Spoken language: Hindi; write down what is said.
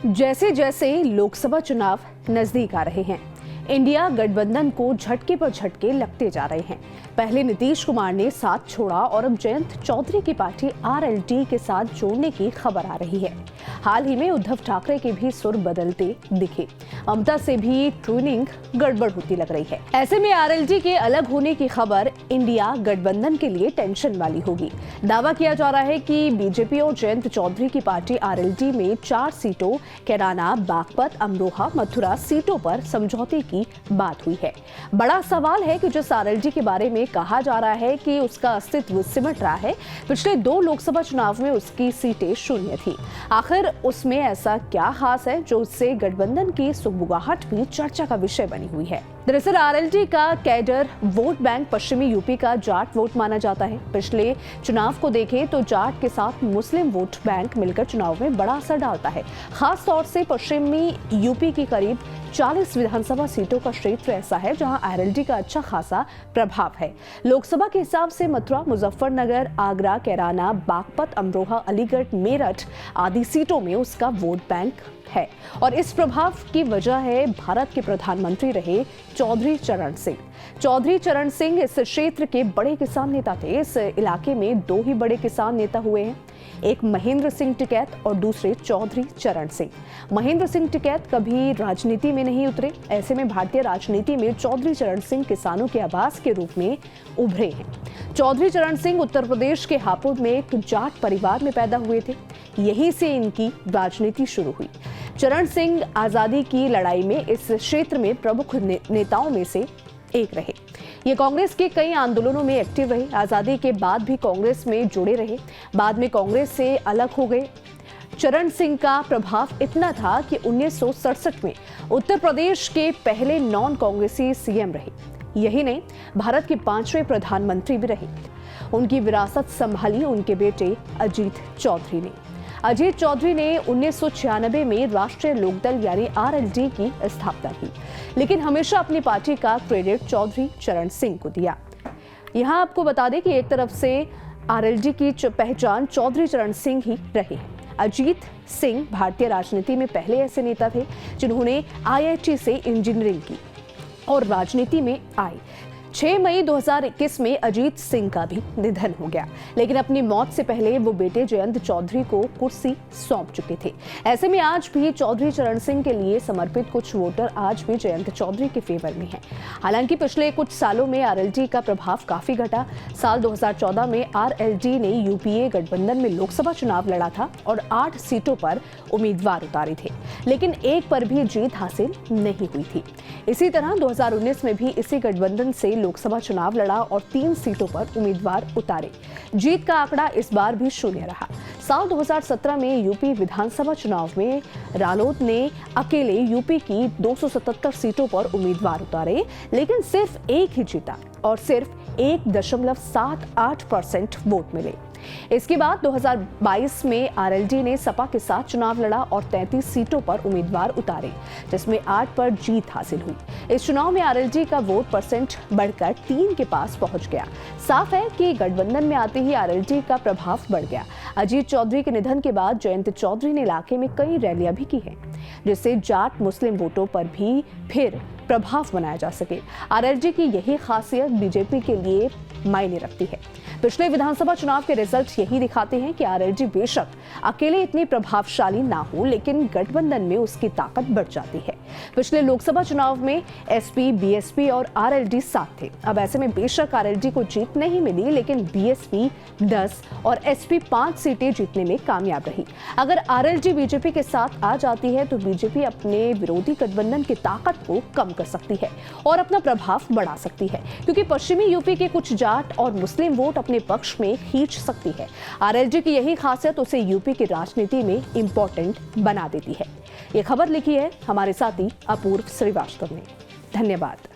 जैसे जैसे लोकसभा चुनाव नजदीक आ रहे हैं, इंडिया गठबंधन को झटके पर झटके लगते जा रहे हैं। पहले नीतीश कुमार ने साथ छोड़ा और अब जयंत चौधरी की पार्टी आरएलडी के साथ जोड़ने की खबर आ रही है। हाल ही में उद्धव ठाकरे के भी सुर बदलते दिखे। ममता से भी ट्यूनिंग गड़बड़ होती लग रही है। ऐसे में आरएलडी के अलग होने की खबर इंडिया गठबंधन के लिए टेंशन वाली होगी। दावा किया जा रहा है कि बीजेपी और जयंत चौधरी की पार्टी आरएलडी में 4 सीटों कैराना, बागपत, अमरोहा, मथुरा सीटों पर समझौते की बात हुई है। बड़ा सवाल है कि जिस आरएलडी के बारे में कहा जा रहा है कि उसका अस्तित्व सिमट रहा है, पिछले 2 लोकसभा चुनाव में उसकी सीटें शून्य थी। आखिर उसमें ऐसा क्या खास है जो उससे गठबंधन की सुगबुगाहट भी चर्चा का विषय बनी हुई है। दरअसल आरएलडी का कैडर वोट बैंक पश्चिमी यूपी का जाट वोट माना जाता है। पिछले चुनाव को देखें तो जाट के साथ मुस्लिम वोट बैंक मिलकर चुनाव में बड़ा असर डालता है। खास तौर से पश्चिमी यूपी की करीब 40 विधानसभा सीटों का क्षेत्र ऐसा है जहां आरएलडी का अच्छा खासा प्रभाव है। लोकसभा के हिसाब से मथुरा, मुजफ्फरनगर, आगरा, कैराना, बागपत, अमरोहा, अलीगढ़, मेरठ आदि सीटों में उसका वोट बैंक है और इस प्रभाव की वजह है भारत के प्रधानमंत्री रहे चौधरी चरण सिंह। चौधरी चरण सिंह इस क्षेत्र के बड़े किसान नेता थे। इस इलाके में 2 ही बड़े किसान नेता हुए हैं, एक महेंद्र सिंह टिकैत और दूसरे चौधरी चरण सिंह। महेंद्र सिंह टिकैत कभी राजनीति में नहीं उतरे। ऐसे में भारतीय राजनीति में चौधरी चरण सिंह किसानों के आवाज के रूप में उभरे हैं। चौधरी चरण सिंह उत्तर प्रदेश के हापुड़ में एक जाट परिवार में पैदा हुए थे। यहीं से इनकी राजनीति शुरू हुई। चरण सिंह आजादी की लड़ाई में इस क्षेत्र में प्रमुख नेताओं में से एक रहे। ये कांग्रेस के कई आंदोलनों में एक्टिव रहे। आजादी के बाद भी कांग्रेस में जुड़े रहे। बाद में कांग्रेस से अलग हो गए। चरण सिंह का प्रभाव इतना था कि 1967 में उत्तर प्रदेश के पहले नॉन कांग्रेसी सीएम रहे। यही नहीं, भारत के 5वें प्रधानमंत्री भी रहे। उनकी विरासत संभाली उनके बेटे अजीत चौधरी ने। अजीत चौधरी ने 1996 में राष्ट्रीय लोकदल यानी आरएलडी की स्थापना की, लेकिन हमेशा अपनी पार्टी का क्रेडिट चौधरी चरण सिंह को दिया। यहाँ आपको बता दें कि एक तरफ से आरएलडी की पहचान चौधरी चरण सिंह ही रहे। अजीत सिंह भारतीय राजनीति में पहले ऐसे नेता थे जिन्होंने आईआईटी से इंजीनियरिंग की और राजनीति में आए। 6 मई 2021 में अजीत सिंह का भी निधन हो गया, लेकिन अपनी मौत से पहले वो बेटे जयंत चौधरी को कुर्सी सौंप चुके थे। ऐसे में आज भी चौधरी चरण सिंह के लिए समर्पित कुछ वोटर आज भी जयंत चौधरी के फेवर में हैं। हालांकि पिछले कुछ सालों में आरएलडी का प्रभाव काफी घटा। साल 2014 में आरएलडी ने यूपीए गठबंधन में लोकसभा चुनाव लड़ा था और 8 सीटों पर उम्मीदवार उतारे थे, लेकिन एक पर भी जीत हासिल नहीं हुई थी। इसी तरह 2019 में भी इसी गठबंधन से लोकसभा चुनाव लड़ा और 3 सीटों पर उम्मीदवार उतारे। जीत का आंकड़ा इस बार भी शून्य रहा। साल 2017 में यूपी विधानसभा चुनाव में रालोद ने अकेले यूपी की 277 सीटों पर उम्मीदवार उतारे, लेकिन सिर्फ एक ही जीता और सिर्फ 1.78% वोट मिले। इसके बाद 2022 में आरएलडी ने सपा के साथ चुनाव लड़ा और 33 सीटों पर उम्मीदवार उतारे, जिसमें 8 पर जीत हासिल हुई। इस चुनाव में आरएलडी का वोट परसेंट बढ़कर 3 के पास पहुंच गया। साफ है कि गठबंधन में आते ही आरएलडी का प्रभाव बढ़ गया। अजीत चौधरी के निधन के बाद जयंत चौधरी ने इलाके में कई रैलियां भी की हैं, जिससे जाट मुस्लिम वोटों पर भी फिर प्रभाव बनाया जा सके। आरएलडी की यही खासियत बीजेपी के लिए मायने रखती है। पिछले विधानसभा चुनाव के रिजल्ट यही दिखाते हैं कि आरएलडी बेशक अकेले इतनी प्रभावशाली ना हो, लेकिन गठबंधन में उसकी ताकत बढ़ जाती है। पिछले लोकसभा चुनाव में एसपी, बीएसपी और आरएलडी साथ थे। अब ऐसे में बेशक आरएलडी को जीत नहीं मिली, लेकिन बीएसपी 10 और एसपी 5 सीटें जीतने में कामयाब रही। अगर आरएलडी बीजेपी के साथ आ जाती है तो बीजेपी अपने विरोधी गठबंधन की ताकत को कम कर सकती है और अपना प्रभाव बढ़ा सकती है, क्योंकि पश्चिमी यूपी के कुछ जाट और मुस्लिम वोट अपने पक्ष में खींच सकती है। आरएलडी की यही खासियत उसे यूपी की राजनीति में इंपॉर्टेंट बना देती है। ये खबर लिखी है हमारे साथी अपूर्व श्रीवास्तव ने। धन्यवाद।